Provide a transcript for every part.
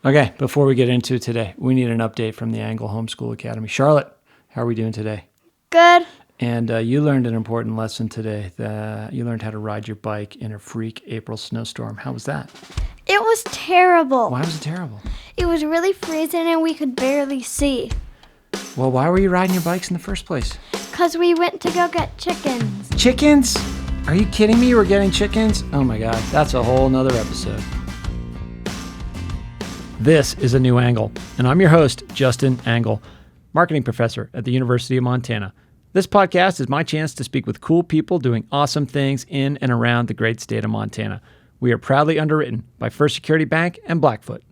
Okay, before we get into today, we need an update from the Angle Homeschool Academy. Charlotte, how are we doing today? Good. And you learned an important lesson today. That you learned how to ride your bike in a freak April snowstorm. How was that? It was terrible. Why was it terrible? It was really freezing and we could barely see. Well, why were you riding your bikes in the first place? Because we went to go get chickens. Chickens? Are you kidding me? We're getting chickens? Oh my God, that's a whole nother episode. This is A New Angle, and I'm your host, Justin Angle, marketing professor at the University of Montana. This podcast is my chance to speak with cool people doing awesome things in and around the great state of Montana. We are proudly underwritten by First Security Bank and Blackfoot.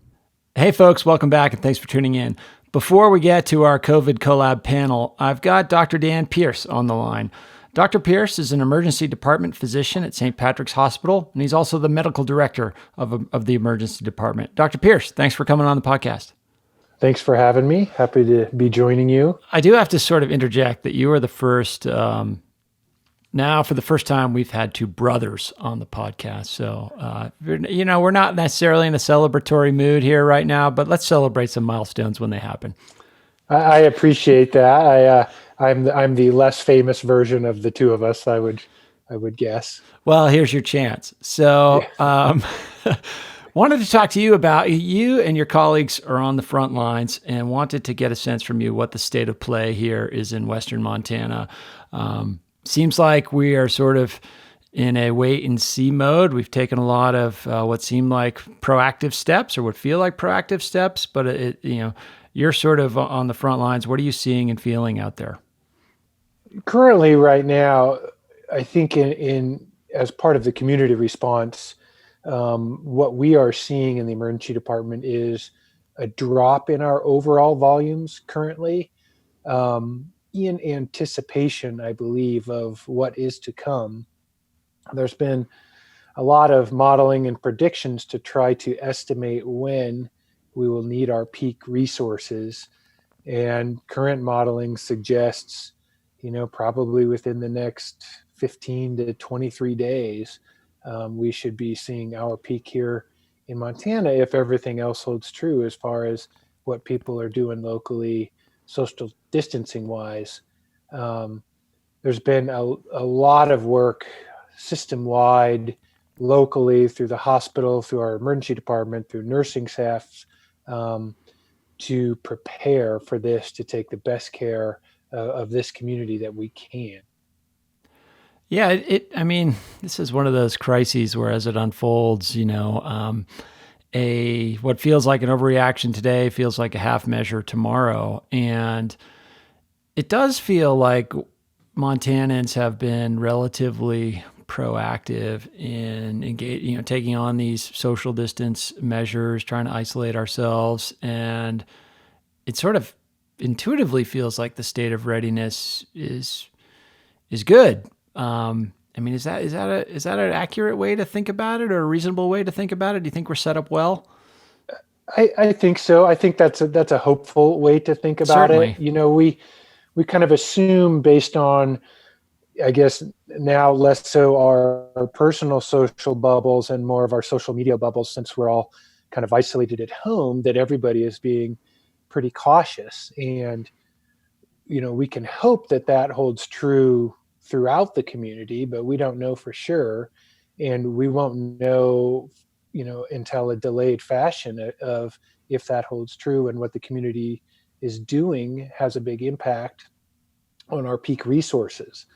Hey folks, welcome back and thanks for tuning in. Before we get to our COVID Collab panel, I've got Dr. Dan Pierce on the line. Dr. Pierce is an emergency department physician at St. Patrick's Hospital, and he's also the medical director of the emergency department. Dr. Pierce, thanks for coming on the podcast. Thanks for having me. Happy to be joining you. I do have to sort of interject that you are the first, now for the first time, we've had two brothers on the podcast. So, we're not necessarily in a celebratory mood here right now, but let's celebrate some milestones when they happen. I appreciate that. I'm the less famous version of the two of us, I would guess. Well, here's your chance. So, wanted to talk to you about you and your colleagues are on the front lines and wanted to get a sense from you what the state of play here is in Western Montana. Seems like we are sort of in a wait and see mode. We've taken a lot of what seem like proactive steps or what feel like proactive steps, but you're sort of on the front lines. What are you seeing and feeling out there? Currently, right now, I think in as part of the community response, what we are seeing in the emergency department is a drop in our overall volumes currently, in anticipation, I believe, of what is to come. There's been a lot of modeling and predictions to try to estimate when we will need our peak resources. And current modeling suggests, probably within the next 15 to 23 days, we should be seeing our peak here in Montana if everything else holds true as far as what people are doing locally, social distancing wise. There's been a lot of work system-wide, locally, through the hospital, through our emergency department, through nursing staffs, to prepare for this, to take the best care of this community that we can. Yeah, this is one of those crises where as it unfolds, what feels like an overreaction today feels like a half measure tomorrow. And it does feel like Montanans have been relatively proactive in taking on these social distance measures, trying to isolate ourselves. And it sort of intuitively feels like the state of readiness is good. Is that an accurate way to think about it or a reasonable way to think about it? Do you think we're set up well? I think so. I think that's a hopeful way to think about Certainly. it. We kind of assume based on, I guess now less so our personal social bubbles and more of our social media bubbles, since we're all kind of isolated at home, that everybody is being pretty cautious. And, we can hope that holds true throughout the community, but we don't know for sure. And we won't know, until a delayed fashion of if that holds true, and what the community is doing has a big impact on our peak resources.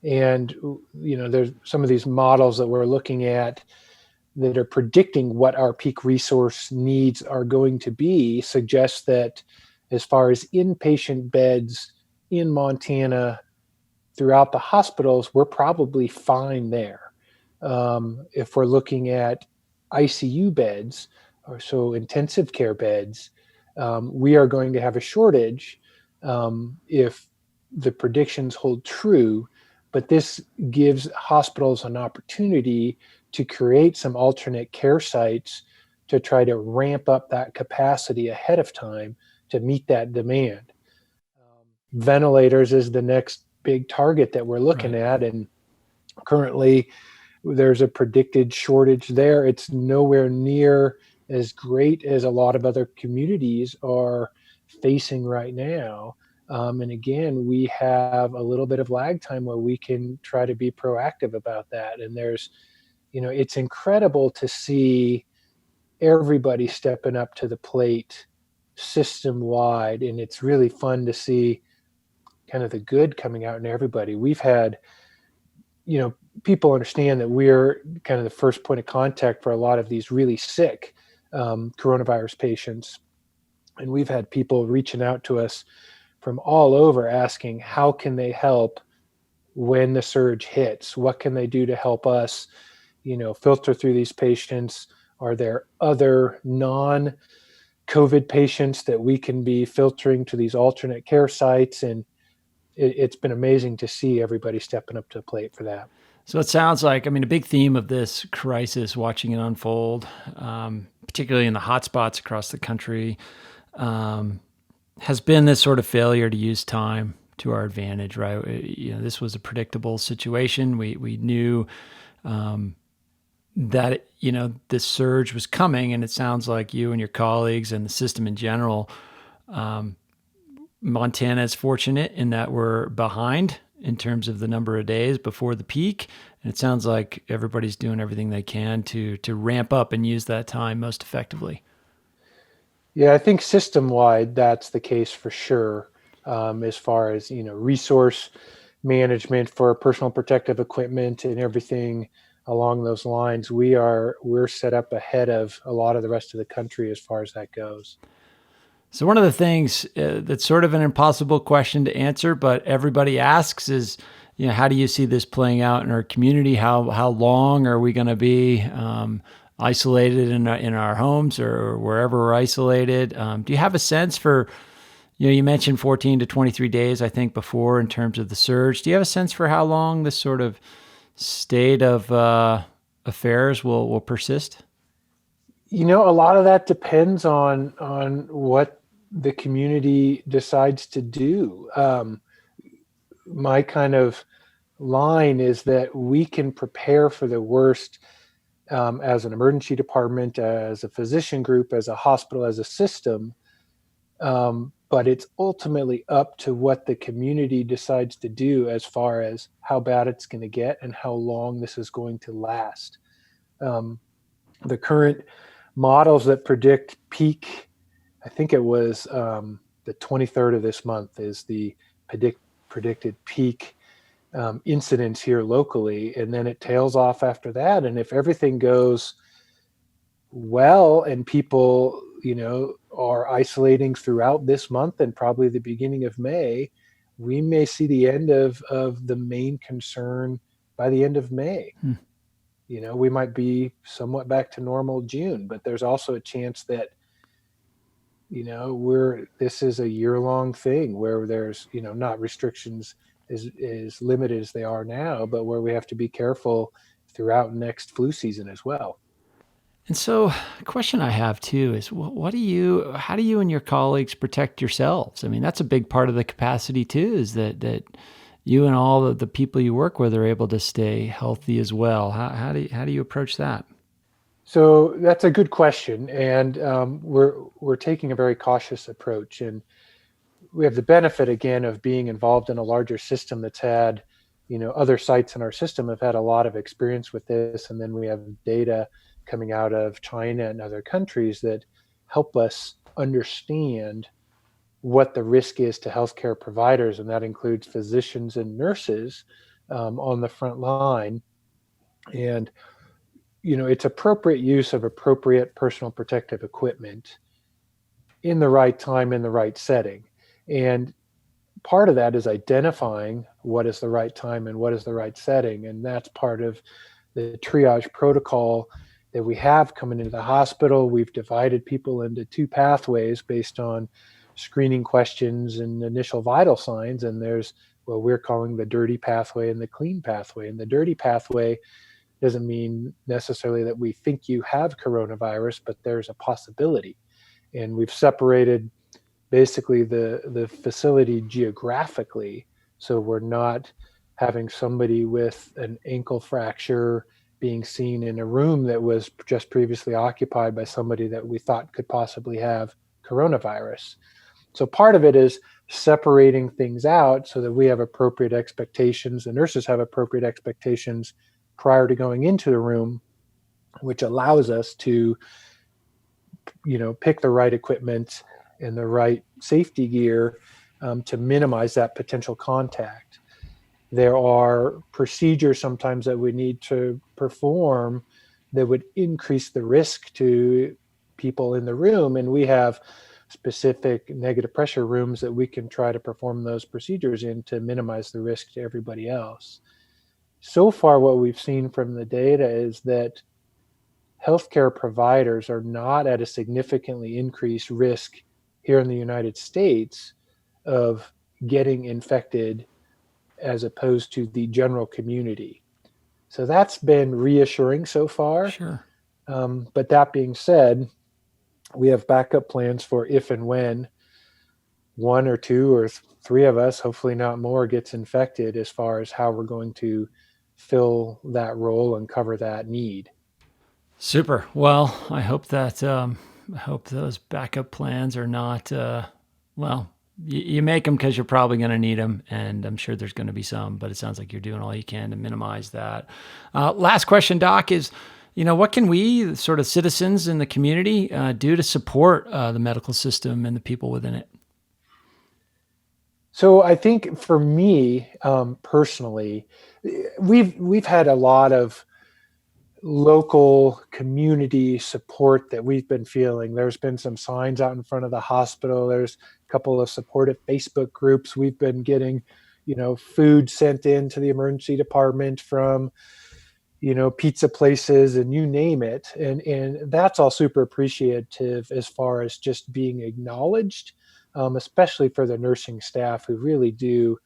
And, there's some of these models that we're looking at that are predicting what our peak resource needs are going to be, suggest that as far as inpatient beds in Montana throughout the hospitals, we're probably fine there. If we're looking at ICU beds, or so intensive care beds, we are going to have a shortage if the predictions hold true. But this gives hospitals an opportunity to create some alternate care sites to try to ramp up that capacity ahead of time to meet that demand. Ventilators is the next big target that we're looking at, and currently there's a predicted shortage there. It's nowhere near as great as a lot of other communities are facing right now. And again, we have a little bit of lag time where we can try to be proactive about that. And it's incredible to see everybody stepping up to the plate system wide. And it's really fun to see kind of the good coming out in everybody. We've had, people understand that we're kind of the first point of contact for a lot of these really sick coronavirus patients. And we've had people reaching out to us from all over asking how can they help when the surge hits? What can they do to help us, filter through these patients? Are there other non-COVID patients that we can be filtering to these alternate care sites? And it's been amazing to see everybody stepping up to the plate for that. So it sounds like, a big theme of this crisis, watching it unfold, particularly in the hotspots across the country, has been this sort of failure to use time to our advantage, right? This was a predictable situation. We knew that, this surge was coming, and it sounds like you and your colleagues and the system in general, Montana is fortunate in that we're behind in terms of the number of days before the peak. And it sounds like everybody's doing everything they can to ramp up and use that time most effectively. Yeah, I think system-wide, that's the case for sure. As far as, resource management for personal protective equipment and everything along those lines, we're set up ahead of a lot of the rest of the country as far as that goes. So one of the things that's sort of an impossible question to answer, but everybody asks is, how do you see this playing out in our community? How long are we going to be isolated in our homes or wherever we're isolated? Do you have a sense for, you mentioned 14 to 23 days, I think, before in terms of the surge. Do you have a sense for how long this sort of state of affairs will persist? A lot of that depends on what the community decides to do. My kind of line is that we can prepare for the worst as an emergency department, as a physician group, as a hospital, as a system. But it's ultimately up to what the community decides to do as far as how bad it's going to get and how long this is going to last. The current models that predict peak, I think it was the 23rd of this month is the predicted peak incidence here locally, and then it tails off after that. And if everything goes well and people, are isolating throughout this month and probably the beginning of May, we may see the end of the main concern by the end of May. We might be somewhat back to normal June, but there's also a chance that, this is a year-long thing where there's, not restrictions as limited as they are now, but where we have to be careful throughout next flu season as well. And so a question I have too is, how do you and your colleagues protect yourselves? That's a big part of the capacity too, is that you and all of the people you work with are able to stay healthy as well. How do you approach that? So that's a good question. And we're taking a very cautious approach. And we have the benefit, again, of being involved in a larger system that's had, other sites in our system have had a lot of experience with this. And then we have data coming out of China and other countries that help us understand what the risk is to healthcare providers. And that includes physicians and nurses on the front line. And, it's appropriate use of appropriate personal protective equipment in the right time, in the right setting. And part of that is identifying what is the right time and what is the right setting. And that's part of the triage protocol that we have coming into the hospital. We've divided people into two pathways based on screening questions and initial vital signs. And there's what we're calling the dirty pathway and the clean pathway. And the dirty pathway doesn't mean necessarily that we think you have coronavirus, but there's a possibility. And we've separated basically the facility geographically. So we're not having somebody with an ankle fracture being seen in a room that was just previously occupied by somebody that we thought could possibly have coronavirus. So part of it is separating things out so that we have appropriate expectations, the nurses have appropriate expectations prior to going into the room, which allows us to, pick the right equipment and the right safety gear to minimize that potential contact. There are procedures sometimes that we need to perform that would increase the risk to people in the room, and we have specific negative pressure rooms that we can try to perform those procedures in to minimize the risk to everybody else. So far, what we've seen from the data is that healthcare providers are not at a significantly increased risk here in the United States of getting infected as opposed to the general community. So that's been reassuring so far. Sure. But that being said, we have backup plans for if and when one or two or three of us, hopefully not more, gets infected, as far as how we're going to fill that role and cover that need. Super. Well, I hope that I hope those backup plans are not. You make them because you're probably going to need them, and I'm sure there's going to be some. But it sounds like you're doing all you can to minimize that. Last question, Doc, is what can we, sort of citizens in the community, do to support the medical system and the people within it? So I think for me personally, we've had a lot of local community support that we've been feeling. There's been some signs out in front of the hospital. There's a couple of supportive Facebook groups. We've been getting, food sent in to the emergency department from, pizza places and you name it. And that's all super appreciative as far as just being acknowledged, especially for the nursing staff who really do,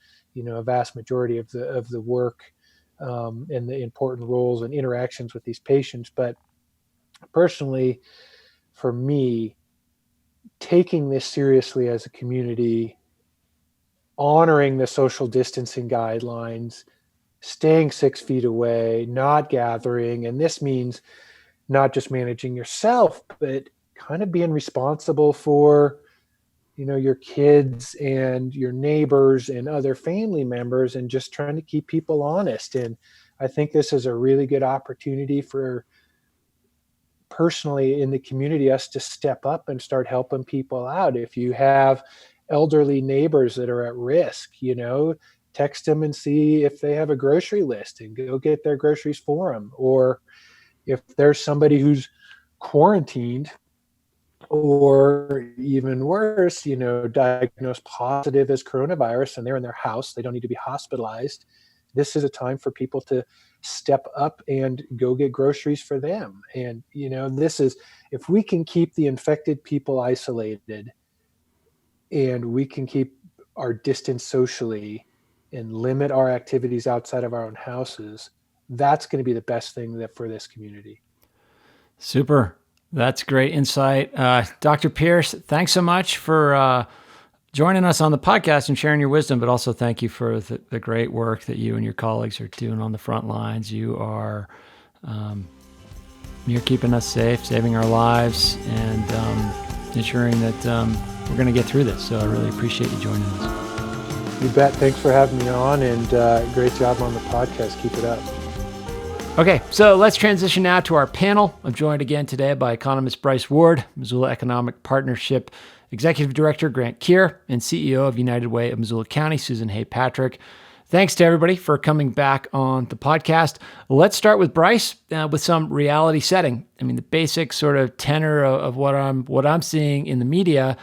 a vast majority of the work and the important roles and interactions with these patients. But personally, for me, taking this seriously as a community, honoring the social distancing guidelines, staying 6 feet away, not gathering, and this means not just managing yourself, but kind of being responsible for your kids and your neighbors and other family members, and just trying to keep people honest. And I think this is a really good opportunity for, personally in the community, us to step up and start helping people out. If you have elderly neighbors that are at risk, text them and see if they have a grocery list and go get their groceries for them. Or if there's somebody who's quarantined, or even worse, diagnosed positive as coronavirus and they're in their house, they don't need to be hospitalized. This is a time for people to step up and go get groceries for them. And, this is, if we can keep the infected people isolated and we can keep our distance socially and limit our activities outside of our own houses, that's going to be the best thing for this community. Super. That's great insight. Dr. Pierce, thanks so much for joining us on the podcast and sharing your wisdom, but also thank you for the great work that you and your colleagues are doing on the front lines. You're keeping us safe, saving our lives, and ensuring that we're going to get through this. So I really appreciate you joining us. You bet. Thanks for having me on, and great job on the podcast. Keep it up. Okay, so let's transition now to our panel. I'm joined again today by economist Bryce Ward, Missoula Economic Partnership Executive Director Grant Kier, and CEO of United Way of Missoula County, Susan Hay Patrick. Thanks to everybody for coming back on the podcast. Let's start with Bryce with some reality setting. I mean, the basic sort of tenor of what I'm seeing in the media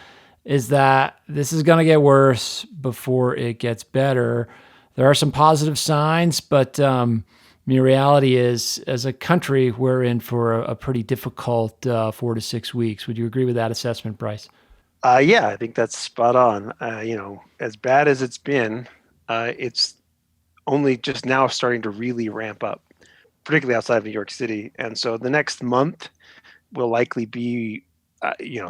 is that this is going to get worse before it gets better. There are some positive signs, but reality is, as a country, we're in for a pretty difficult 4 to 6 weeks. Would you agree with that assessment, Bryce? Yeah, I think that's spot on. As bad as it's been, it's only just now starting to really ramp up, particularly outside of New York City. And so the next month will likely be,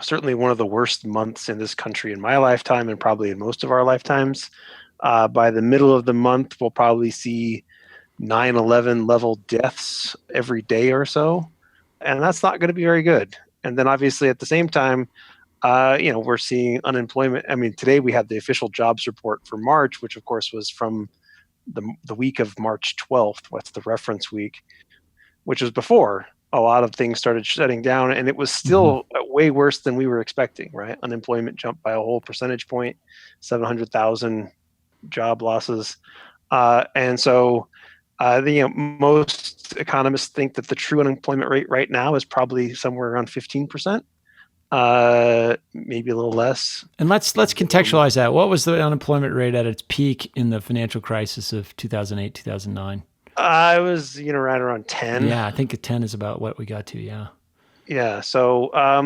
certainly one of the worst months in this country in my lifetime, and probably in most of our lifetimes. By the middle of the month, we'll probably see 9/11 level deaths every day or so. And that's not going to be very good. And then obviously at the same time, we're seeing unemployment. I mean, today we had the official jobs report for March, which of course was from the week of March 12th. What's the reference week? Which was before a lot of things started shutting down, and it was still way worse than we were expecting, right? Unemployment jumped by a whole percentage point, 700,000 job losses. And so most economists think that the true unemployment rate right now is probably somewhere around 15%, maybe a little less. And let's contextualize that. What was the unemployment rate at its peak in the financial crisis of 2008, 2009? I was, right around 10. Yeah, I think a 10 is about what we got to, yeah. Yeah. So, I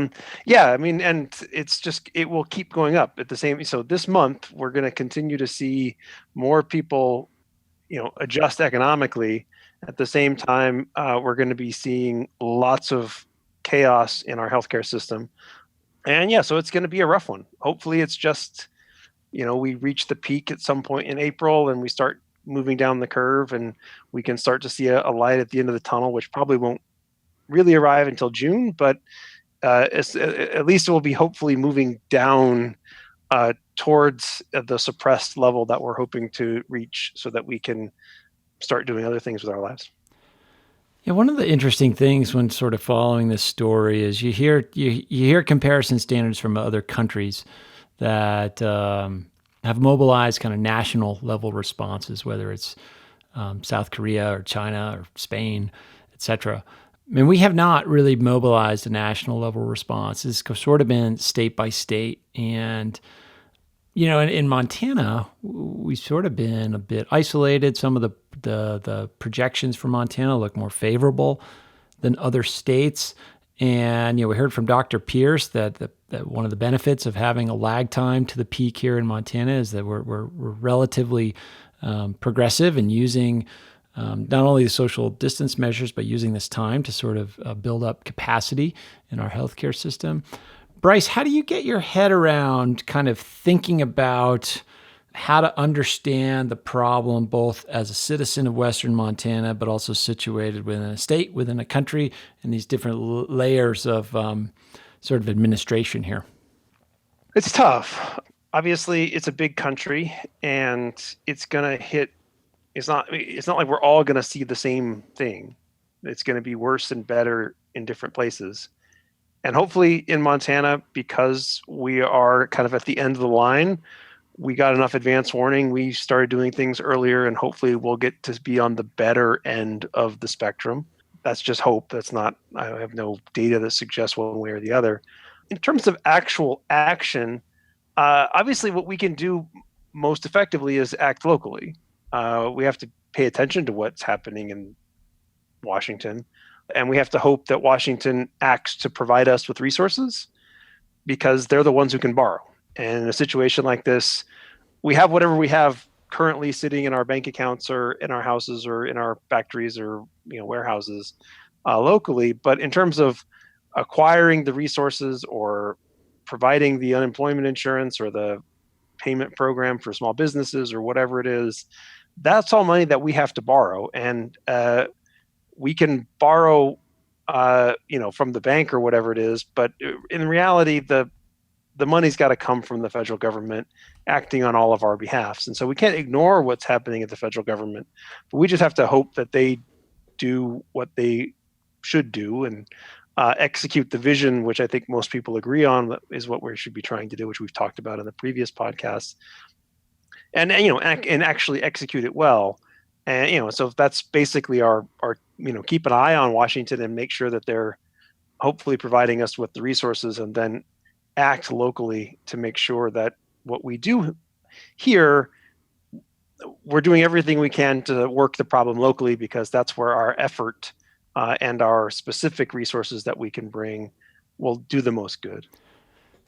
mean, and it will keep going up at the same. So this month, we're going to continue to see more people, adjust economically. At the same time, we're going to be seeing lots of chaos in our healthcare system. And so it's going to be a rough one. Hopefully it's just, we reach the peak at some point in April and we start moving down the curve and we can start to see a light at the end of the tunnel, which probably won't really arrive until June, but at least it will be hopefully moving down towards the suppressed level that we're hoping to reach so that we can start doing other things with our lives. Yeah, one of the interesting things when sort of following this story is you hear comparison standards from other countries that have mobilized kind of national level responses, whether it's South Korea or China or Spain, et cetera. I mean, we have not really mobilized a national level response. It's sort of been state by state. And, in Montana, we've sort of been a bit isolated. Some of the projections for Montana look more favorable than other states. And, we heard from Dr. Pierce that one of the benefits of having a lag time to the peak here in Montana is that we're relatively progressive in using not only the social distance measures, but using this time to sort of build up capacity in our healthcare system. Bryce, how do you get your head around kind of thinking about how to understand the problem, both as a citizen of Western Montana, but also situated within a state, within a country, and these different layers of sort of administration here? It's tough. Obviously, it's a big country, and it's going to hit. It's not like we're all going to see the same thing. It's going to be worse and better in different places. And hopefully in Montana, because we are kind of at the end of the line, we got enough advance warning. We started doing things earlier, and hopefully we'll get to be on the better end of the spectrum. That's just hope. That's not, I have no data that suggests one way or the other. In terms of actual action, obviously what we can do most effectively is act locally. We have to pay attention to what's happening in Washington, and we have to hope that Washington acts to provide us with resources because they're the ones who can borrow. And in a situation like this, we have whatever we have currently sitting in our bank accounts or in our houses or in our factories or warehouses locally. But in terms of acquiring the resources or providing the unemployment insurance or the payment program for small businesses or whatever it is, that's all money that we have to borrow. And we can borrow, from the bank or whatever it is. But in reality, the money's got to come from the federal government acting on all of our behalfs. And so we can't ignore what's happening at the federal government, but we just have to hope that they do what they should do and execute the vision, which I think most people agree on is what we should be trying to do, which we've talked about in the previous podcasts, and actually execute it well. And, so that's basically our, keep an eye on Washington and make sure that they're hopefully providing us with the resources, and then act locally to make sure that what we do here, we're doing everything we can to work the problem locally, because that's where our effort and our specific resources that we can bring will do the most good.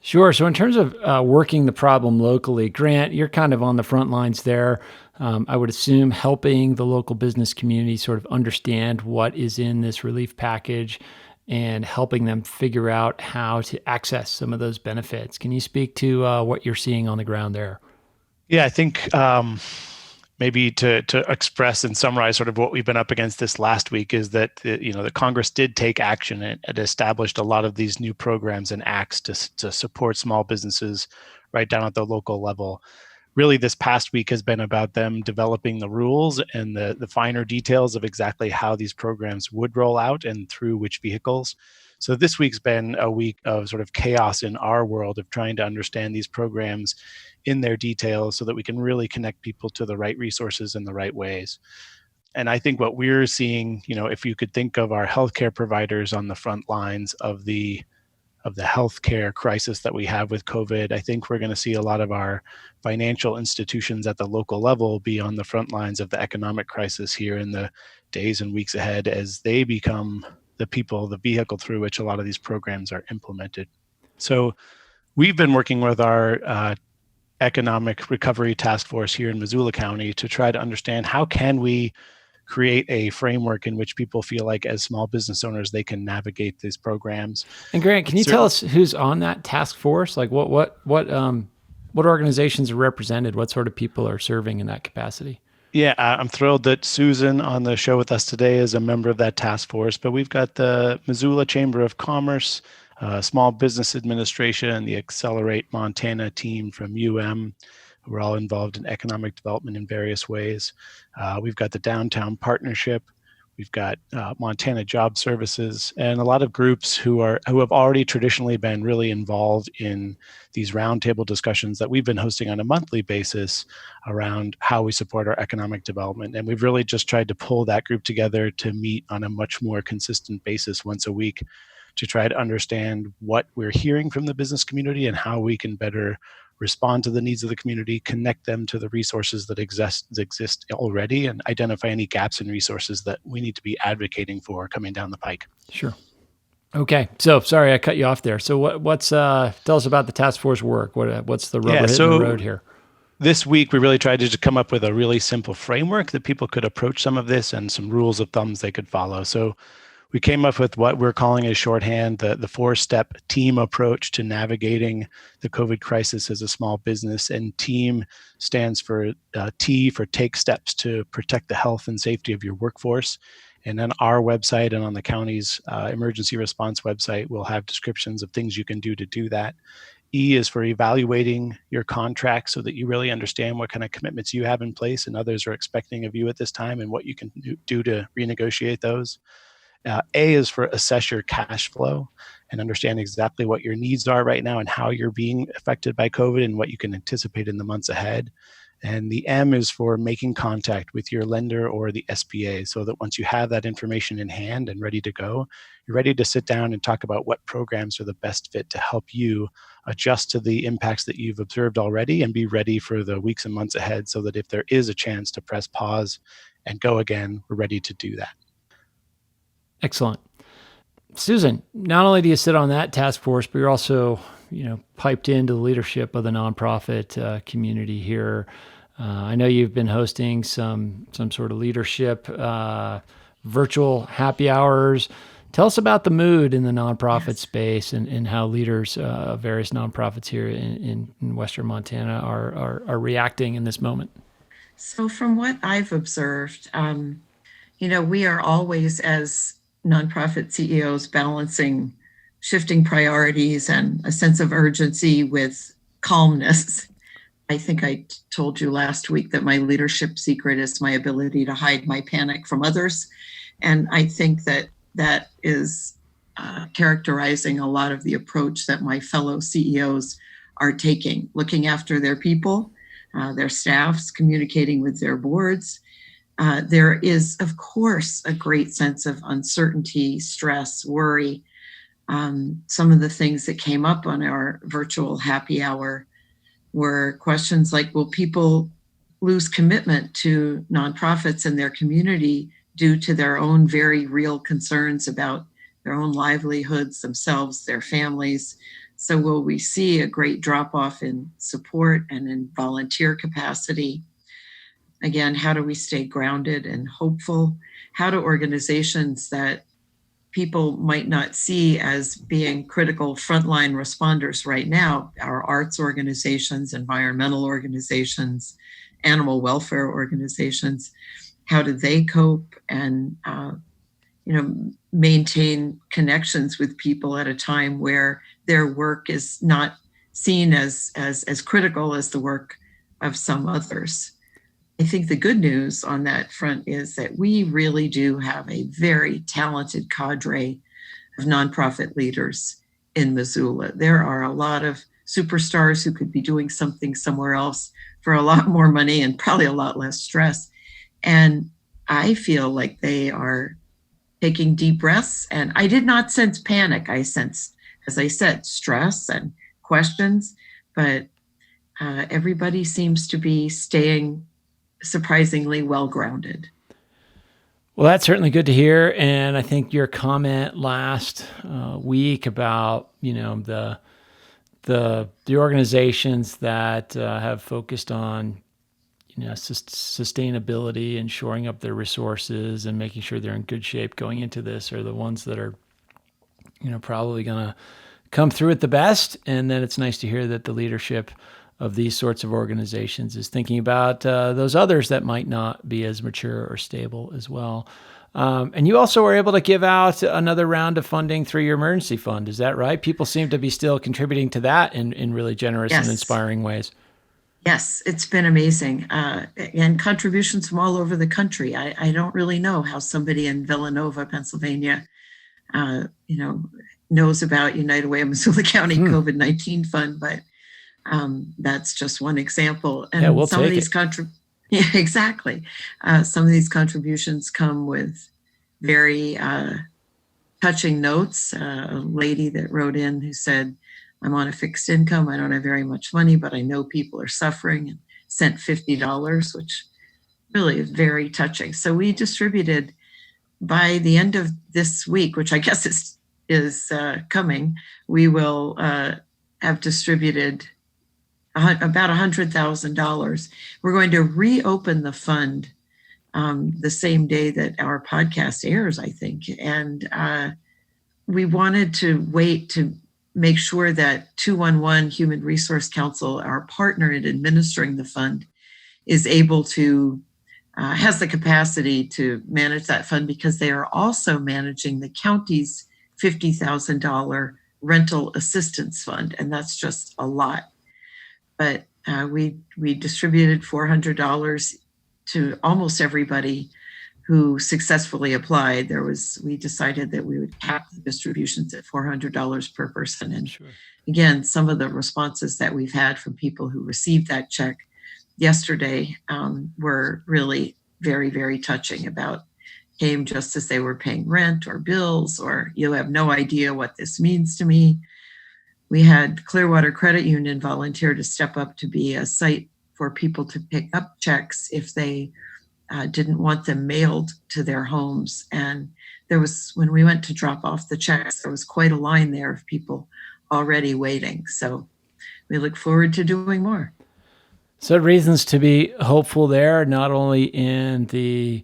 Sure. So in terms of working the problem locally, Grant, you're kind of on the front lines there. I would assume helping the local business community sort of understand what is in this relief package and helping them figure out how to access some of those benefits. Can you speak to what you're seeing on the ground there? Yeah, I think maybe to express and summarize sort of what we've been up against this last week is that the Congress did take action and established a lot of these new programs and acts to support small businesses right down at the local level. Really, this past week has been about them developing the rules and the finer details of exactly how these programs would roll out and through which vehicles. So this week's been a week of sort of chaos in our world of trying to understand these programs in their details so that we can really connect people to the right resources in the right ways. And I think what we're seeing, if you could think of our healthcare providers on the front lines of the healthcare crisis that we have with COVID, I think we're going to see a lot of our financial institutions at the local level be on the front lines of the economic crisis here in the days and weeks ahead as they become the vehicle through which a lot of these programs are implemented. So we've been working with our economic recovery task force here in Missoula County to try to understand how can we create a framework in which people feel like as small business owners, they can navigate these programs. And Grant, can you tell us who's on that task force? Like what organizations are represented? What sort of people are serving in that capacity? Yeah, I'm thrilled that Susan on the show with us today is a member of that task force, but we've got the Missoula Chamber of Commerce, Small Business Administration, the Accelerate Montana team from UM, who are all involved in economic development in various ways. We've got the Downtown Partnership, we've got Montana Job Services, and a lot of groups who have already traditionally been really involved in these roundtable discussions that we've been hosting on a monthly basis around how we support our economic development. And we've really just tried to pull that group together to meet on a much more consistent basis once a week to try to understand what we're hearing from the business community and how we can better respond to the needs of the community, connect them to the resources that exist already, and identify any gaps in resources that we need to be advocating for coming down the pike. Sure. Okay. So sorry, I cut you off there. So what's tell us about the task force work. What's the rubber hitting the road here? This week, we really tried to just come up with a really simple framework that people could approach some of this and some rules of thumbs they could follow. So we came up with what we're calling as shorthand, the 4-step team approach to navigating the COVID crisis as a small business. And team stands for T for take steps to protect the health and safety of your workforce. And on our website and on the county's emergency response website, we'll have descriptions of things you can do to do that. E is for evaluating your contract so that you really understand what kind of commitments you have in place and others are expecting of you at this time and what you can do to renegotiate those. A is for assess your cash flow and understand exactly what your needs are right now and how you're being affected by COVID and what you can anticipate in the months ahead. And the M is for making contact with your lender or the SBA so that once you have that information in hand and ready to go, you're ready to sit down and talk about what programs are the best fit to help you adjust to the impacts that you've observed already and be ready for the weeks and months ahead so that if there is a chance to press pause and go again, we're ready to do that. Excellent. Susan, not only do you sit on that task force, but you're also, piped into the leadership of the nonprofit community here. I know you've been hosting some sort of leadership virtual happy hours. Tell us about the mood in the nonprofit space and how leaders of various nonprofits here in Western Montana are reacting in this moment. So from what I've observed, we are always, as nonprofit CEOs, balancing shifting priorities and a sense of urgency with calmness. I think I told you last week that my leadership secret is my ability to hide my panic from others. And I think that is characterizing a lot of the approach that my fellow CEOs are taking, looking after their people, their staffs, communicating with their boards. There is, of course, a great sense of uncertainty, stress, worry. Some of the things that came up on our virtual happy hour were questions like, will people lose commitment to nonprofits and their community due to their own very real concerns about their own livelihoods, themselves, their families? So will we see a great drop-off in support and in volunteer capacity? Again, how do we stay grounded and hopeful? How do organizations that people might not see as being critical frontline responders right now, our arts organizations, environmental organizations, animal welfare organizations. How do they cope and maintain connections with people at a time where their work is not seen as critical as the work of some others? I think the good news on that front is that we really do have a very talented cadre of nonprofit leaders in Missoula. There are a lot of superstars who could be doing something somewhere else for a lot more money and probably a lot less stress. And I feel like they are taking deep breaths. And I did not sense panic. I sensed, as I said, stress and questions. But everybody seems to be staying surprisingly well-grounded. Well, that's certainly good to hear. And I think your comment last week about, the organizations that have focused on, sustainability and shoring up their resources and making sure they're in good shape going into this are the ones that are, probably going to come through it the best. And then it's nice to hear that the leadership of these sorts of organizations is thinking about those others that might not be as mature or stable as well. And you also were able to give out another round of funding through your emergency fund. Is that right? People seem to be still contributing to that in really generous and inspiring ways. Yes, it's been amazing. And contributions from all over the country. I don't really know how somebody in Villanova, Pennsylvania, knows about United Way of Missoula County COVID-19 Fund, but that's just one example. And we'll some of take these yeah, exactly. Some of these contributions come with very touching notes. A lady that wrote in who said, I'm on a fixed income. I don't have very much money, but I know people are suffering, and sent $50, which really is very touching. So we distributed by the end of this week, which I guess is coming, we will have distributed about $100,000. We're going to reopen the fund the same day that our podcast airs, I think. And we wanted to wait to make sure that 211 Human Resource Council, our partner in administering the fund, is able to, has the capacity to manage that fund, because they are also managing the county's $50,000 rental assistance fund. And that's just a lot. But we distributed $400 to almost everybody who successfully applied. We decided that we would cap the distributions at $400 per person. And again, some of the responses that we've had from people who received that check yesterday were really very, very touching. Came just as they were paying rent or bills, or you have no idea what this means to me. We had Clearwater Credit Union volunteer to step up to be a site for people to pick up checks if they didn't want them mailed to their homes. And when we went to drop off the checks, there was quite a line there of people already waiting. So we look forward to doing more. So reasons to be hopeful there, not only in the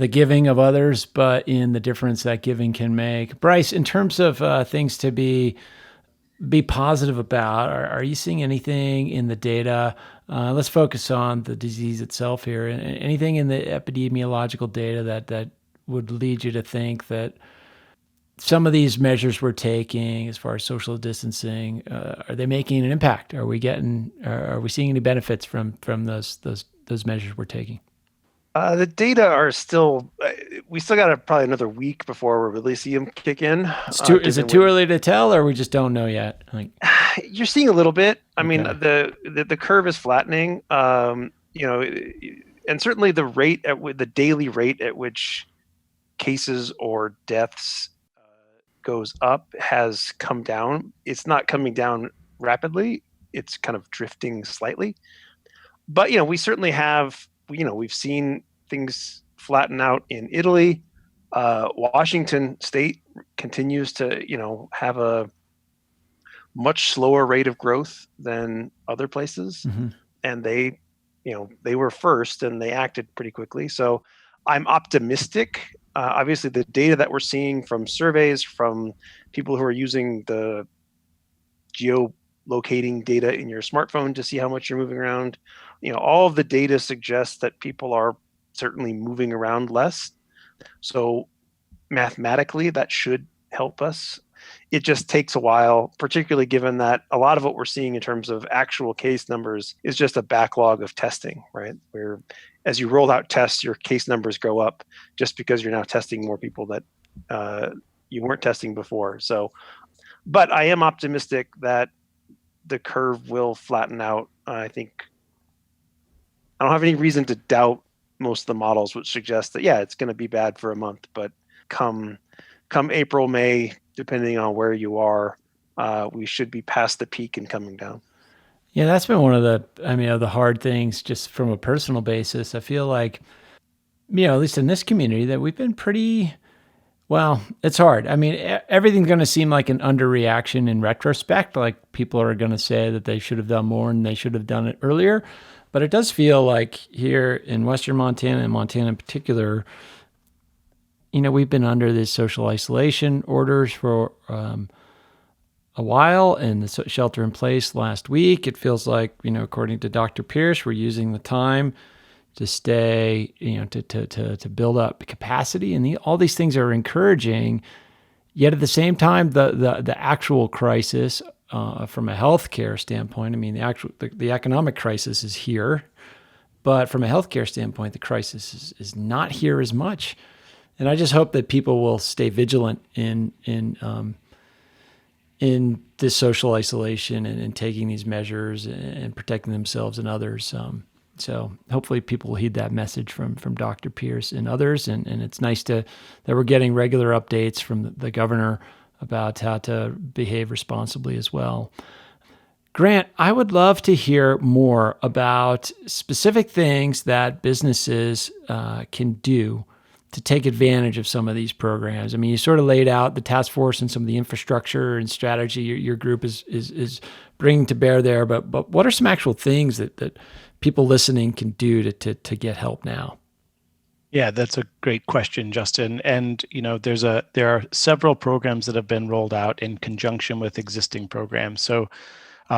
giving of others, but in the difference that giving can make. Bryce, in terms of things to be positive about, are you seeing anything in the data? Let's focus on the disease itself here. Anything in the epidemiological data that would lead you to think that some of these measures we're taking, as far as social distancing, are they making an impact? Are we seeing any benefits from those measures we're taking? The data are still, we still got probably another week before we really see them kick in. Is it too early to tell, or we just don't know yet? You're seeing a little bit. I mean, Okay. the curve is flattening, and certainly the daily rate at which cases or deaths goes up has come down. It's not coming down rapidly. It's kind of drifting slightly. But, we certainly have, we've seen things flatten out in Italy. Washington State continues to, have a much slower rate of growth than other places. Mm-hmm. And they were first and they acted pretty quickly. So I'm optimistic. Obviously, the data that we're seeing from surveys from people who are using the locating data in your smartphone to see how much you're moving around. All of the data suggests that people are certainly moving around less. So mathematically, that should help us. It just takes a while, particularly given that a lot of what we're seeing in terms of actual case numbers is just a backlog of testing, right? Where as you roll out tests, your case numbers go up just because you're now testing more people that you weren't testing before. So, but I am optimistic that the curve will flatten out. I think I don't have any reason to doubt most of the models, which suggest that, yeah, it's going to be bad for a month, but come April, May, depending on where you are, we should be past the peak and coming down. Yeah, that's been one of the hard things just from a personal basis. I feel like, at least in this community, that we've been pretty, well, it's hard. I mean, everything's going to seem like an underreaction in retrospect. Like people are going to say that they should have done more and they should have done it earlier. But it does feel like here in Western Montana and Montana in particular, we've been under these social isolation orders for a while, and the shelter in place last week. It feels like, according to Dr. Pierce, we're using the time to stay, to build up capacity, and all these things are encouraging. Yet at the same time, the actual crisis from a healthcare standpoint, the economic crisis is here, but from a healthcare standpoint, the crisis is not here as much. And I just hope that people will stay vigilant in this social isolation and taking these measures and protecting themselves and others. So hopefully people will heed that message from Dr. Pierce and others. And it's nice that we're getting regular updates from the governor about how to behave responsibly as well. Grant, I would love to hear more about specific things that businesses can do to take advantage of some of these programs. I mean, you sort of laid out the task force and some of the infrastructure and strategy your group is bringing to bear there, but what are some actual things that people listening can do to get help now? Yeah, that's a great question, Justin. And there are several programs that have been rolled out in conjunction with existing programs. So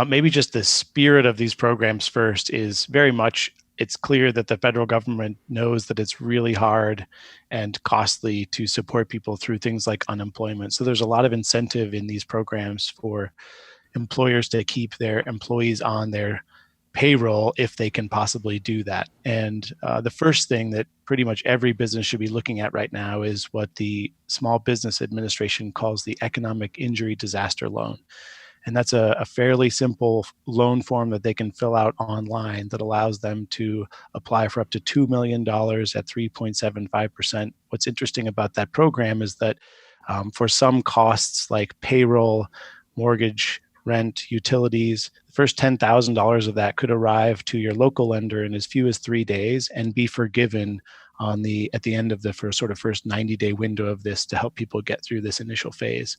maybe just the spirit of these programs first is very much, it's clear that the federal government knows that it's really hard and costly to support people through things like unemployment. So there's a lot of incentive in these programs for employers to keep their employees on their payroll if they can possibly do that. And the first thing that pretty much every business should be looking at right now is what the Small Business Administration calls the Economic Injury Disaster Loan. And that's a fairly simple loan form that they can fill out online that allows them to apply for up to $2 million at 3.75%. What's interesting about that program is that for some costs like payroll, mortgage, rent, utilities, the first $10,000 of that could arrive to your local lender in as few as 3 days and be forgiven at the end of the first 90-day window of this to help people get through this initial phase.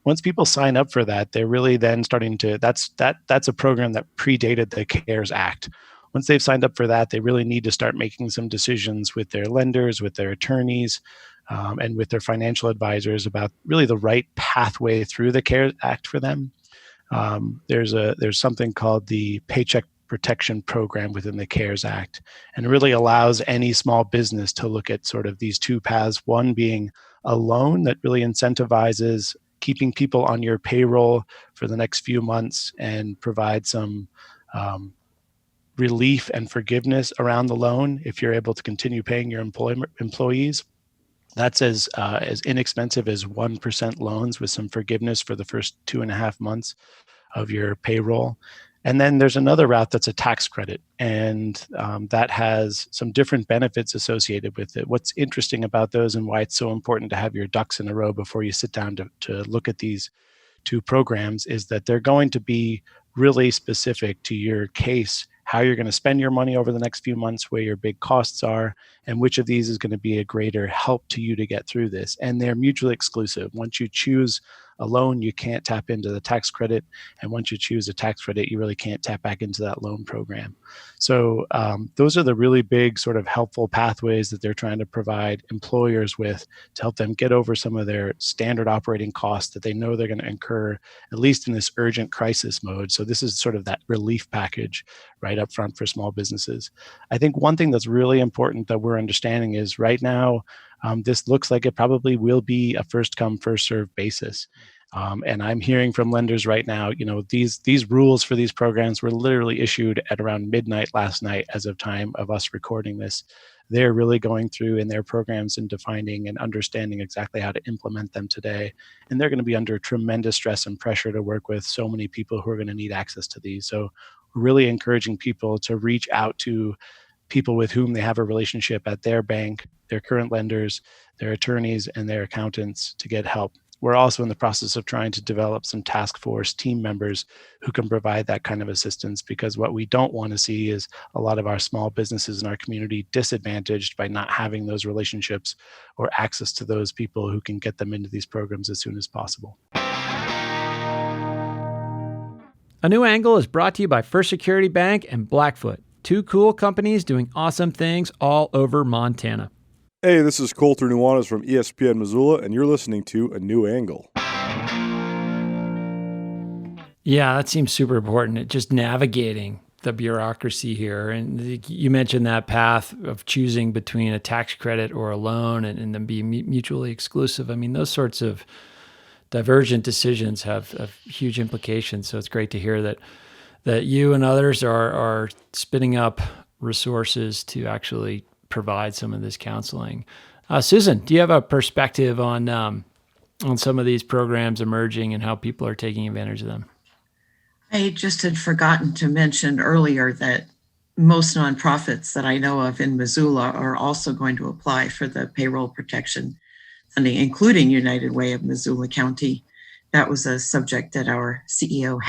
Once people sign up for that, they're really then starting to, that's a program that predated the CARES Act. Once they've signed up for that, they really need to start making some decisions with their lenders, with their attorneys, and with their financial advisors about really the right pathway through the CARES Act for them. There's something called the Paycheck Protection Program within the CARES Act, and it really allows any small business to look at sort of these two paths, one being a loan that really incentivizes keeping people on your payroll for the next few months and provide some relief and forgiveness around the loan if you're able to continue paying your employees. That's as inexpensive as 1% loans with some forgiveness for the first 2.5 months of your payroll. And then there's another route that's a tax credit, and that has some different benefits associated with it. What's interesting about those and why it's so important to have your ducks in a row before you sit down to look at these two programs is that they're going to be really specific to your case, how you're going to spend your money over the next few months, where your big costs are, and which of these is going to be a greater help to you to get through this. And they're mutually exclusive. Once you choose a loan, you can't tap into the tax credit. And once you choose a tax credit, you really can't tap back into that loan program. So those are the really big sort of helpful pathways that they're trying to provide employers with to help them get over some of their standard operating costs that they know they're going to incur, at least in this urgent crisis mode. So this is sort of that relief package right up front for small businesses. I think one thing that's really important that we're understanding is right now, this looks like it probably will be a first come, first served basis. And I'm hearing from lenders right now, these rules for these programs were literally issued at around midnight last night as of time of us recording this. They're really going through in their programs and defining and understanding exactly how to implement them today. And they're going to be under tremendous stress and pressure to work with so many people who are going to need access to these. So we're really encouraging people to reach out to people with whom they have a relationship at their bank, their current lenders, their attorneys, and their accountants to get help. We're also in the process of trying to develop some task force team members who can provide that kind of assistance, because what we don't want to see is a lot of our small businesses in our community disadvantaged by not having those relationships or access to those people who can get them into these programs as soon as possible. A New Angle is brought to you by First Security Bank and Blackfoot, two cool companies doing awesome things all over Montana. Hey, this is Colter Nuanez from ESPN Missoula, and you're listening to A New Angle. Yeah, that seems super important. Just navigating the bureaucracy here. And you mentioned that path of choosing between a tax credit or a loan and them being mutually exclusive. I mean, those sorts of divergent decisions have huge implications. So it's great to hear that you and others are spinning up resources to actually provide some of this counseling. Susan, do you have a perspective on some of these programs emerging and how people are taking advantage of them? I just had forgotten to mention earlier that most nonprofits that I know of in Missoula are also going to apply for the payroll protection funding, including United Way of Missoula County. That was a subject at our CEO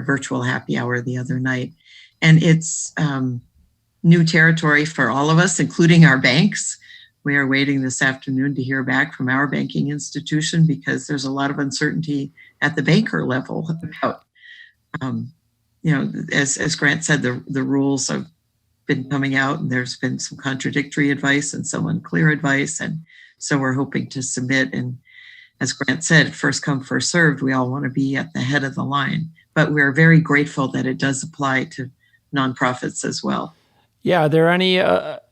virtual happy hour the other night. And it's new territory for all of us, including our banks. We are waiting this afternoon to hear back from our banking institution because there's a lot of uncertainty at the banker level about, as Grant said, the rules have been coming out and there's been some contradictory advice and some unclear advice. And so we're hoping to submit. And as Grant said, first come, first served, we all want to be at the head of the line. But we're very grateful that it does apply to nonprofits as well. Yeah, are there any,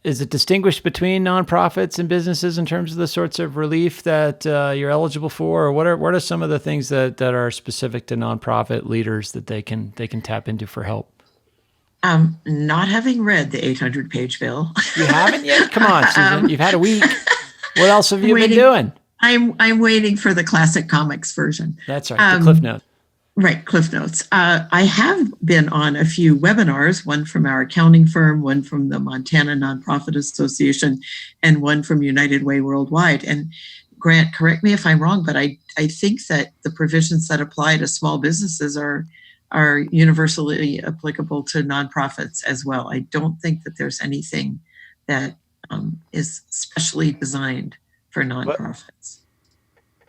is it distinguished between nonprofits and businesses in terms of the sorts of relief that you're eligible for? Or what are some of the things that are specific to nonprofit leaders that they can tap into for help? Not having read the 800-page bill. You haven't yet? Come on, Susan. You've had a week. What else have you been doing? I'm waiting for the classic comics version. That's right, the Cliff Notes. Right, Cliff Notes. I have been on a few webinars, one from our accounting firm, one from the Montana Nonprofit Association, and one from United Way Worldwide. And Grant, correct me if I'm wrong, but I think that the provisions that apply to small businesses are universally applicable to nonprofits as well. I don't think that there's anything that is specially designed for nonprofits.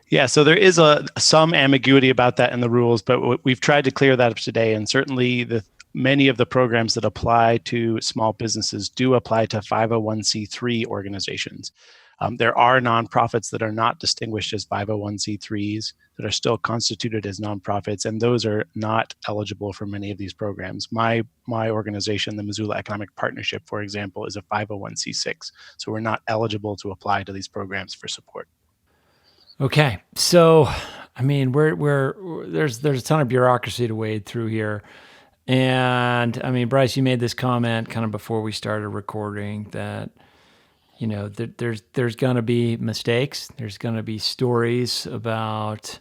Yeah, so there is some ambiguity about that in the rules, but we've tried to clear that up today. And certainly many of the programs that apply to small businesses do apply to 501c3 organizations. There are nonprofits that are not distinguished as 501c3s that are still constituted as nonprofits, and those are not eligible for many of these programs. My organization, the Missoula Economic Partnership, for example, is a 501c6, so we're not eligible to apply to these programs for support. Okay, so I mean, there's a ton of bureaucracy to wade through here, and I mean, Bryce, you made this comment kind of before we started recording that there's going to be mistakes, there's going to be stories about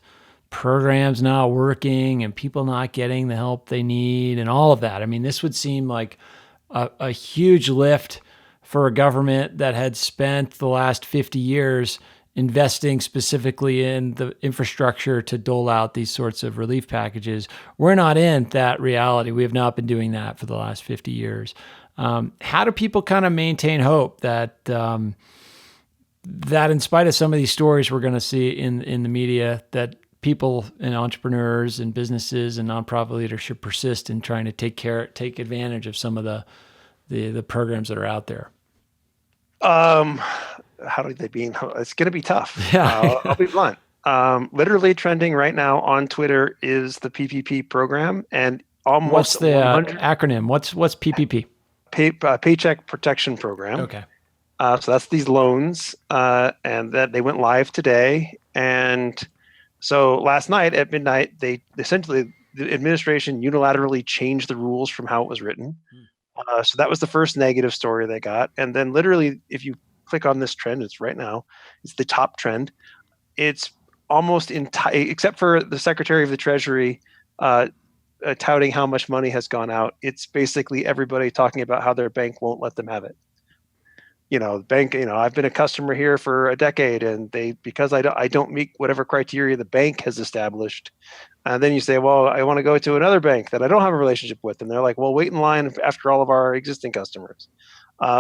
programs not working and people not getting the help they need and all of that. I mean, this would seem like a huge lift for a government that had spent the last 50 years investing specifically in the infrastructure to dole out these sorts of relief packages. We're not in that reality. We have not been doing that for the last 50 years. How do people kind of maintain hope that that in spite of some of these stories we're going to see in the media, that people and entrepreneurs and businesses and nonprofit leadership persist in trying to take advantage of some of the programs that are out there? How do they be? It's going to be tough. Yeah. I'll be blunt. Literally trending right now on Twitter is the PPP program, and almost what's the acronym? What's PPP? Paycheck Protection Program. Okay. So that's these loans, and that they went live today. And so last night at midnight, they essentially, the administration unilaterally changed the rules from how it was written. So that was the first negative story they got. And then literally, if you click on this trend, it's right now, it's the top trend. It's almost except for the Secretary of the Treasury touting how much money has gone out. It's basically everybody talking about how their bank won't let them have it. The bank, I've been a customer here for a decade, and because I don't meet whatever criteria the bank has established. And then you say, well, I want to go to another bank that I don't have a relationship with. And they're like, well, wait in line after all of our existing customers.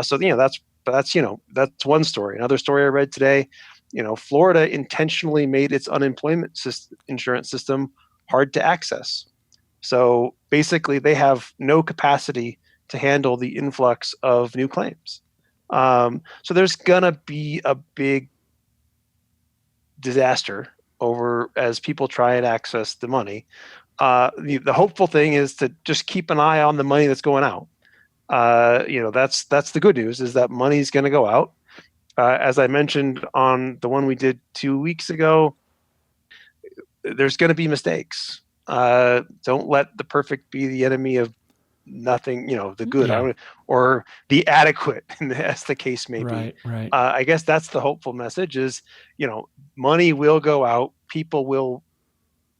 So that's one story. Another story I read today, Florida intentionally made its unemployment insurance system hard to access. So basically they have no capacity to handle the influx of new claims. So there's gonna be a big disaster as people try and access the money. The hopeful thing is to just keep an eye on the money that's going out. That's the good news, is that money's going to go out. As I mentioned on the one we did 2 weeks ago, there's going to be mistakes. Don't let the perfect be the enemy of nothing, the good, or the adequate, as the case may be. Right. I guess that's the hopeful message is, money will go out, people will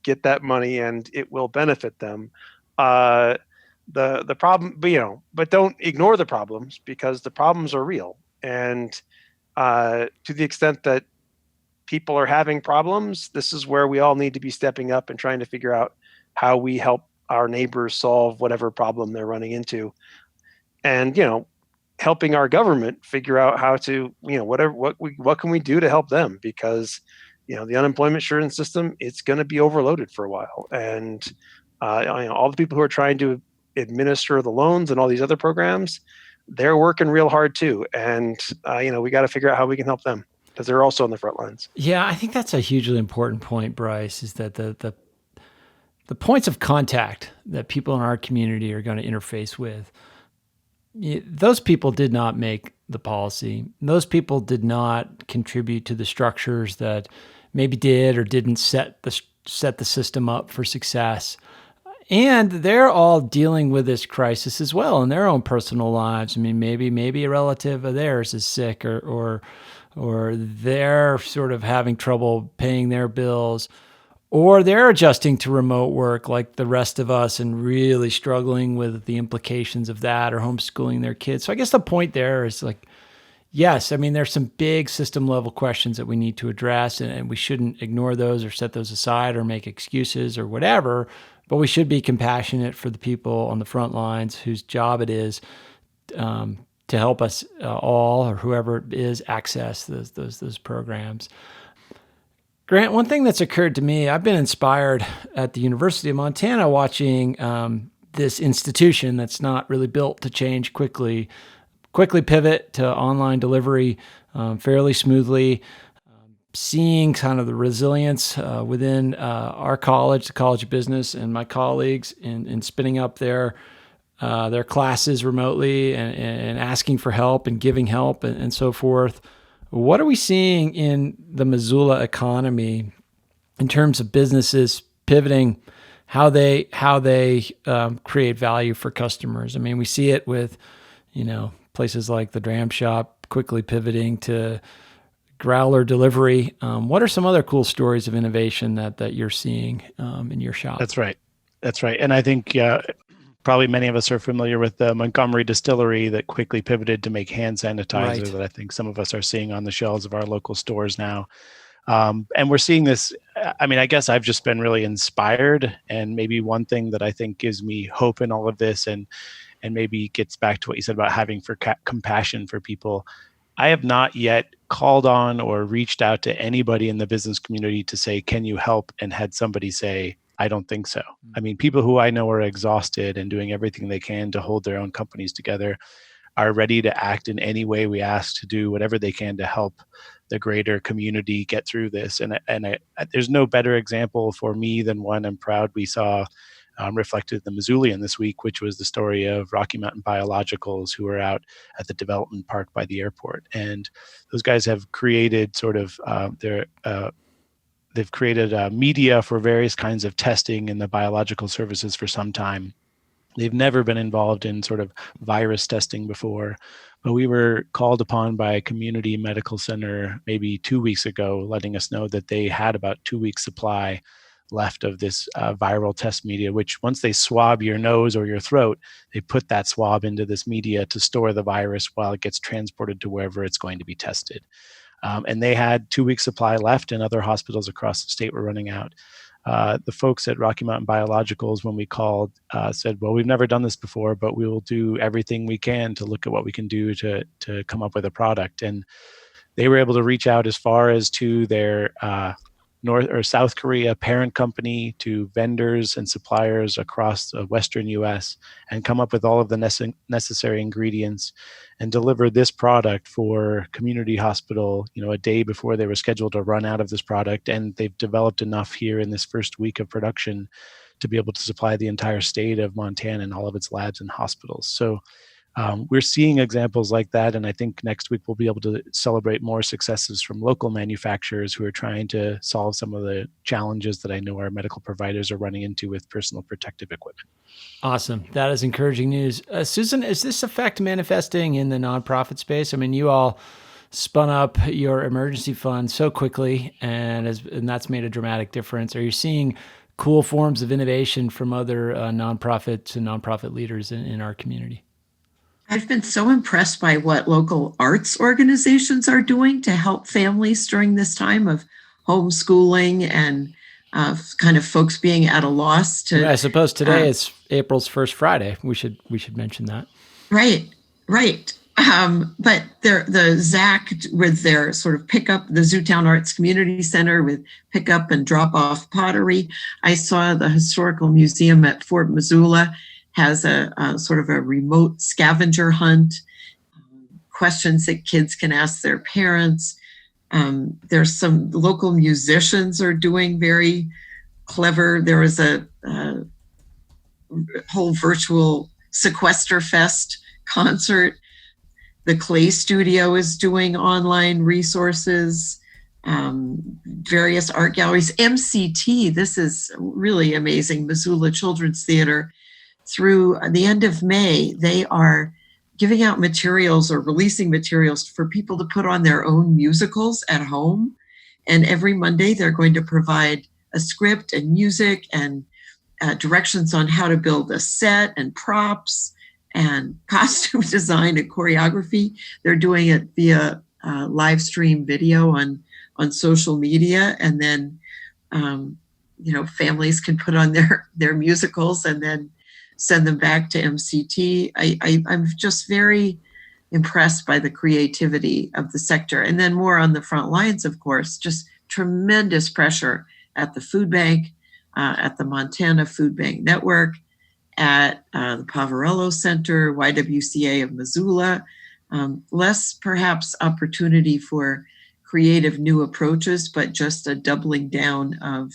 get that money, and it will benefit them. The problem, but don't ignore the problems, because the problems are real. And to the extent that people are having problems, this is where we all need to be stepping up and trying to figure out how we help our neighbors solve whatever problem they're running into, and helping our government figure out how to what can we do to help them, because the unemployment insurance system, it's going to be overloaded for a while, and all the people who are trying to administer the loans and all these other programs, they're working real hard too, and we got to figure out how we can help them, because they're also on the front lines. Yeah, I think that's a hugely important point, Bryce, is that the points of contact that people in our community are going to interface with, those people did not make the policy. Those people did not contribute to the structures that maybe did or didn't set the system up for success. And they're all dealing with this crisis as well in their own personal lives. I mean, maybe a relative of theirs is sick, or they're sort of having trouble paying their bills, or they're adjusting to remote work like the rest of us and really struggling with the implications of that, or homeschooling their kids. So I guess the point there is yes, I mean, there's some big system level questions that we need to address, and we shouldn't ignore those or set those aside or make excuses or whatever, but we should be compassionate for the people on the front lines whose job it is to help us all, or whoever it is, access those programs. Grant, one thing that's occurred to me, I've been inspired at the University of Montana watching this institution that's not really built to change quickly pivot to online delivery fairly smoothly, seeing kind of the resilience within our college, the College of Business, and my colleagues in spinning up their classes remotely and asking for help and giving help and so forth. What are we seeing in the Missoula economy in terms of businesses pivoting, how they create value for customers? I mean, we see it with, places like the Dram Shop quickly pivoting to growler delivery. What are some other cool stories of innovation that you're seeing in your shop? That's right. And I think probably many of us are familiar with the Montgomery Distillery that quickly pivoted to make hand sanitizer, right, that I think some of us are seeing on the shelves of our local stores now. And we're seeing this. I mean, I guess I've just been really inspired, and maybe one thing that I think gives me hope in all of this, and maybe gets back to what you said about having compassion for people. I have not yet called on or reached out to anybody in the business community to say, can you help? And had somebody say, I don't think so. I mean, people who I know are exhausted and doing everything they can to hold their own companies together are ready to act in any way we ask, to do whatever they can to help the greater community get through this. And there's no better example for me than one I'm proud we saw reflected in the Missoulian this week, which was the story of Rocky Mountain Biologicals, who are out at the development park by the airport. And those guys have created sort of they've created media for various kinds of testing in the biological services for some time. They've never been involved in sort of virus testing before, but we were called upon by a community medical center maybe 2 weeks ago, letting us know that they had about 2 weeks supply left of this viral test media, which once they swab your nose or your throat, they put that swab into this media to store the virus while it gets transported to wherever it's going to be tested. And they had 2 weeks supply left, and other hospitals across the state were running out. The folks at Rocky Mountain Biologicals, when we called, said, well, we've never done this before, but we will do everything we can to look at what we can do to come up with a product. And they were able to reach out as far as to their North or South Korea parent company, to vendors and suppliers across the Western US, and come up with all of the necessary ingredients and deliver this product for community hospital, a day before they were scheduled to run out of this product. And they've developed enough here in this first week of production to be able to supply the entire state of Montana and all of its labs and hospitals. So we're seeing examples like that, and I think next week we'll be able to celebrate more successes from local manufacturers who are trying to solve some of the challenges that I know our medical providers are running into with personal protective equipment. Awesome. That is encouraging news. Susan, is this effect manifesting in the nonprofit space? I mean, you all spun up your emergency fund so quickly, and that's made a dramatic difference. Are you seeing cool forms of innovation from other nonprofits and nonprofit leaders in our community? I've been so impressed by what local arts organizations are doing to help families during this time of homeschooling and kind of folks being at a loss. I suppose today is April's first Friday. We should mention that. Right. But the ZAC with their sort of pickup, the Zootown Arts Community Center with pickup and drop off pottery. I saw the Historical Museum at Fort Missoula has a sort of a remote scavenger hunt, questions that kids can ask their parents. There's some local musicians are doing very clever. There was a whole virtual Sequester Fest concert. The Clay Studio is doing online resources, various art galleries. MCT, this is really amazing, Missoula Children's Theater. Through the end of May, they are giving out materials or releasing materials for people to put on their own musicals at home. And every Monday, they're going to provide a script and music and directions on how to build a set and props and costume design and choreography. They're doing it via live stream video on social media. And then, families can put on their musicals and then send them back to MCT. I'm just very impressed by the creativity of the sector. And then more on the front lines, of course, just tremendous pressure at the food bank, at the Montana Food Bank Network, at the Poverello Center, YWCA of Missoula. Less perhaps opportunity for creative new approaches, but just a doubling down of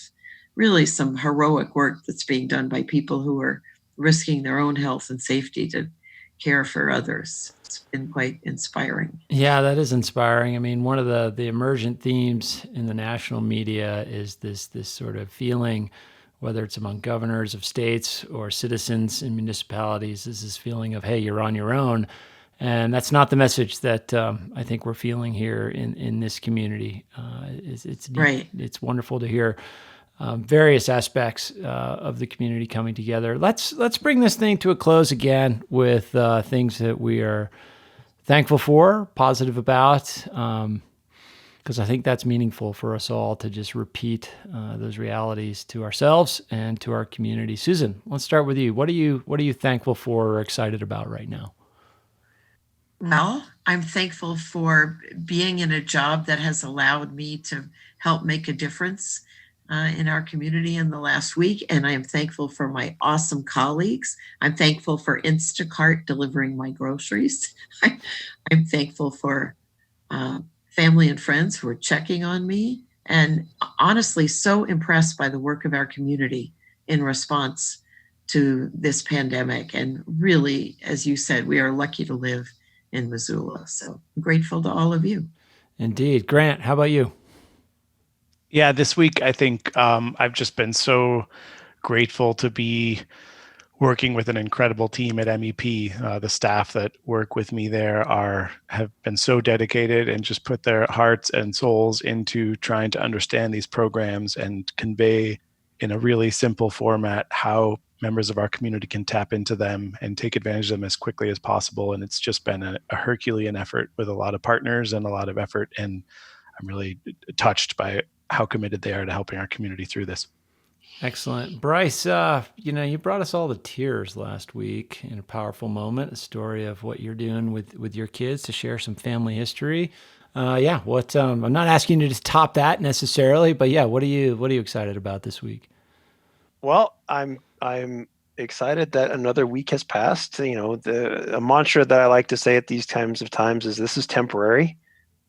really some heroic work that's being done by people who are risking their own health and safety to care for others. It's been quite inspiring. Yeah, that is inspiring. I mean, one of the emergent themes in the national media is this sort of feeling, whether it's among governors of states or citizens in municipalities, is this feeling of, hey, you're on your own. And that's not the message that I think we're feeling here in this community. It's right. It's wonderful to hear various aspects of the community coming together. Let's bring this thing to a close again with things that we are thankful for, positive about, because I think that's meaningful for us all to just repeat those realities to ourselves and to our community. Susan, let's start with you. What are you thankful for or excited about right now? Well, I'm thankful for being in a job that has allowed me to help make a difference in our community in the last week. And I am thankful for my awesome colleagues. I'm thankful for Instacart delivering my groceries. I'm thankful for family and friends who are checking on me. And honestly, so impressed by the work of our community in response to this pandemic. And really, as you said, we are lucky to live in Missoula. So I'm grateful to all of you. Indeed. Grant, how about you? Yeah, this week I think I've just been so grateful to be working with an incredible team at MEP. The staff that work with me there have been so dedicated and just put their hearts and souls into trying to understand these programs and convey in a really simple format how members of our community can tap into them and take advantage of them as quickly as possible. And it's just been a Herculean effort with a lot of partners and a lot of effort. And I'm really touched by how committed they are to helping our community through this. Excellent. Bryce, you brought us all to tears last week in a powerful moment, a story of what you're doing with your kids to share some family history. I'm not asking you to top that necessarily, but yeah, what are you excited about this week? Well, I'm excited that another week has passed. A mantra that I like to say at these times is this is temporary.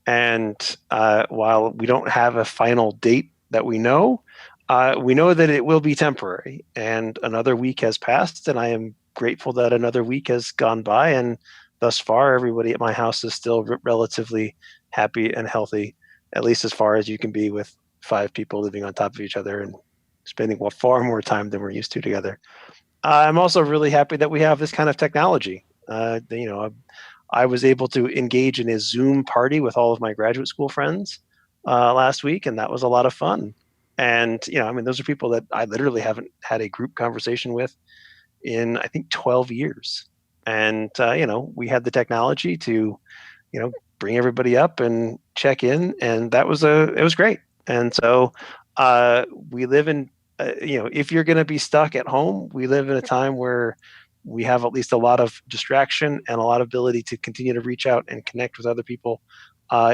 And while we don't have a final date that we know that it will be temporary. And another week has passed, and I am grateful that another week has gone by. And thus far, everybody at my house is still relatively happy and healthy, at least as far as you can be with 5 people living on top of each other and spending far more time than we're used to together. I'm also really happy that we have this kind of technology. I was able to engage in a Zoom party with all of my graduate school friends last week, and that was a lot of fun. And, those are people that I literally haven't had a group conversation with in, I think, 12 years. And, we had the technology to, bring everybody up and check in. And it was great. And so we live in, if you're going to be stuck at home, we live in a time where we have at least a lot of distraction and a lot of ability to continue to reach out and connect with other people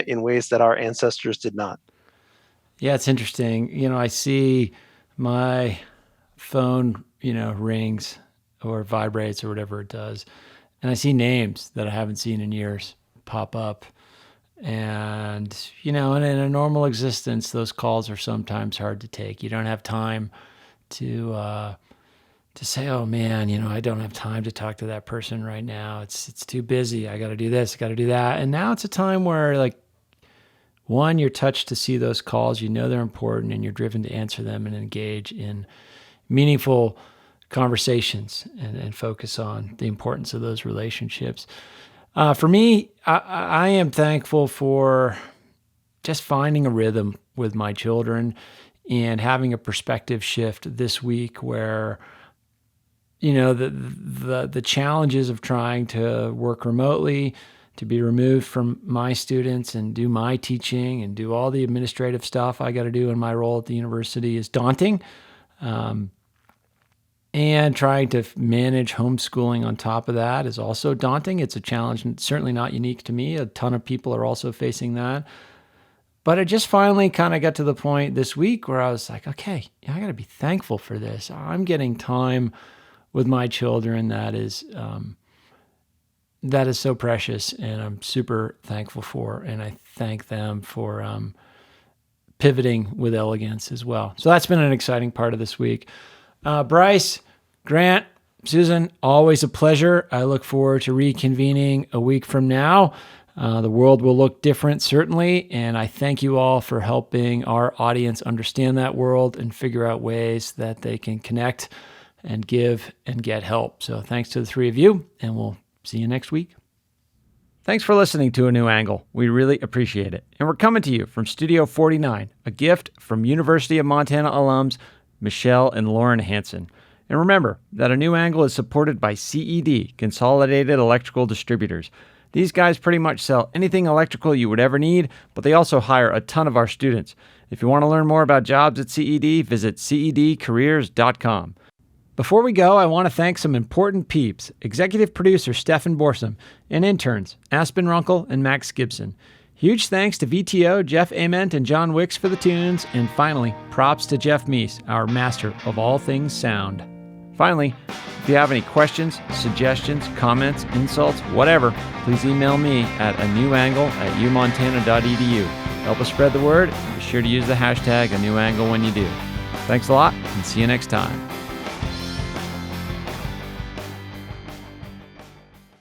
in ways that our ancestors did not. Yeah, it's interesting. I see my phone, rings or vibrates or whatever it does. And I see names that I haven't seen in years pop up. And, in a normal existence, those calls are sometimes hard to take. You don't have time to say, oh man, I don't have time to talk to that person right now. It's too busy. I got to do this, got to do that. And now it's a time where one, you're touched to see those calls, they're important, and you're driven to answer them and engage in meaningful conversations and focus on the importance of those relationships. For me, I am thankful for just finding a rhythm with my children and having a perspective shift this week where, the challenges of trying to work remotely, to be removed from my students and do my teaching and do all the administrative stuff I got to do in my role at the university is daunting. And trying to manage homeschooling on top of that is also daunting. It's a challenge, and it's certainly not unique to me. A ton of people are also facing that. But I just finally kind of got to the point this week where I was like, okay, I got to be thankful for this. I'm getting time with my children that is so precious, and I'm super thankful for. And I thank them for pivoting with elegance as well. So that's been an exciting part of this week. Bryce, Grant, Susan, always a pleasure. I look forward to reconvening a week from now. The world will look different, certainly, and I thank you all for helping our audience understand that world and figure out ways that they can connect and give and get help. So thanks to the 3 of you, and we'll see you next week. Thanks for listening to A New Angle. We really appreciate it. And we're coming to you from Studio 49, a gift from University of Montana alums Michelle and Lauren Hansen. And remember that A New Angle is supported by CED, Consolidated Electrical Distributors. These guys pretty much sell anything electrical you would ever need, but they also hire a ton of our students. If you want to learn more about jobs at CED, visit cedcareers.com. Before we go, I want to thank some important peeps: executive producer Stefan Borsum and interns Aspen Runkle and Max Gibson. Huge thanks to VTO, Jeff Ament, and John Wicks for the tunes. And finally, props to Jeff Meese, our master of all things sound. Finally, if you have any questions, suggestions, comments, insults, whatever, please email me at anewangle@umontana.edu. Help us spread the word, and be sure to use the hashtag #anewangle when you do. Thanks a lot, and see you next time.